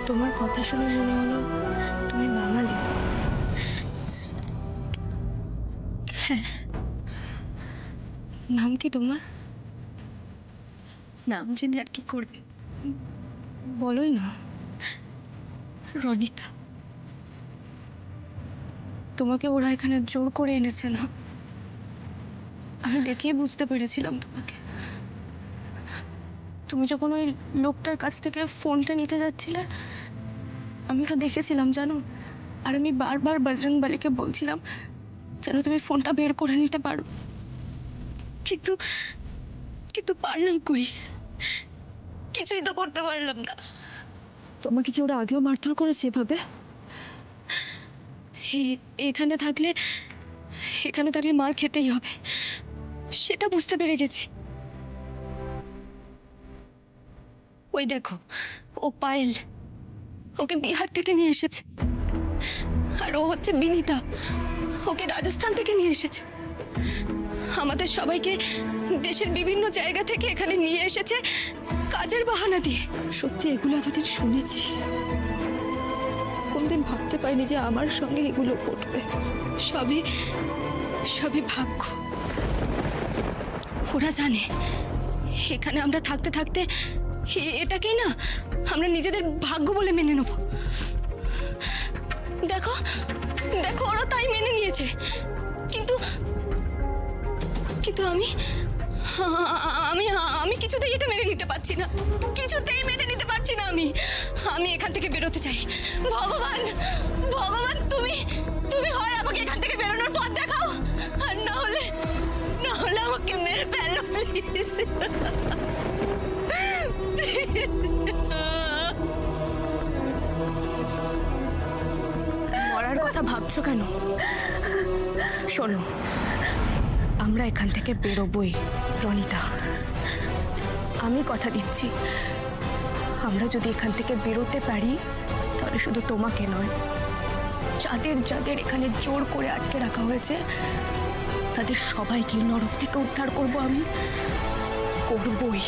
তোমার কথা শুনে মনে হলো তুমি বাঙালি। হ্যাঁ। নাম কি তোমার? নাম জেনে আর কি করবে? বলোই না। রনিতা। তোমাকে ওরা এখানে জোর করে এনেছে না? আমি দেখেই বুঝতে পেরেছিলাম তোমাকে। তুমি যখন ওই লোকটার কাছ থেকে ফোনটা নিতে যাচ্ছিলে, আমি তো দেখেছিলাম জানো। আর আমি বারবার বজরংবলীকে বলছিলাম যেন তুমি ফোনটা বের করে নিতে পারো। কিন্তু কিন্তু পারলাম কই? কিছুই তো করতে পারলাম না। তোমাকে কি ওরা আগেও মারধর করেছে এভাবে? এখানে থাকলে মার খেতেই হবে, সেটা বুঝতে পেরে গেছি। ওই দেখো, ও পায়েল, ওকে বিহার থেকে নিয়ে এসেছে। আর ও হচ্ছে বিনীতা, ওকে রাজস্থান থেকে নিয়ে এসেছে। আমাদের সবাইকে দেশের বিভিন্ন জায়গা থেকে এখানে নিয়ে এসেছে কাজের বাহানা দিয়ে। সত্যি এগুলো এতদিন শুনেছি, কোনদিন ভাবতে পারিনি যে আমার সঙ্গে এগুলো ঘটবে। সবই ভাগ্য। ওরা জানে এখানে আমরা থাকতে থাকতে এটাকেই না আমরা নিজেদের ভাগ্য বলে মেনে নেব। দেখো দেখো, ওরা তাই মেনে নিয়েছে। কিন্তু কিন্তু আমি আমি আমি কিছুতেই এটা মেনে নিতে পারছি না, কিছুতেই মেনে নিতে পারছি না। আমি এখান থেকে বেরোতে চাই। ভগবান ভগবান, তুমি তুমি হয় আমাকে এখান থেকে বেরোনোর পথ দেখাও, আর না হলে আমাকে মেরে ফেলো প্লিজ। মরার কথা ভাবছো কেন? শোনো, আমরা এখান থেকে বেরোবই রনিতা। আমি কথা দিচ্ছি, আমরা যদি এখান থেকে বেরোতে পারি তাহলে শুধু তোমাকে নয়, যাদের যাদের এখানে জোর করে আটকে রাখা হয়েছে তাদের সবাইকে নরক থেকে উদ্ধার করব। আমি করবই।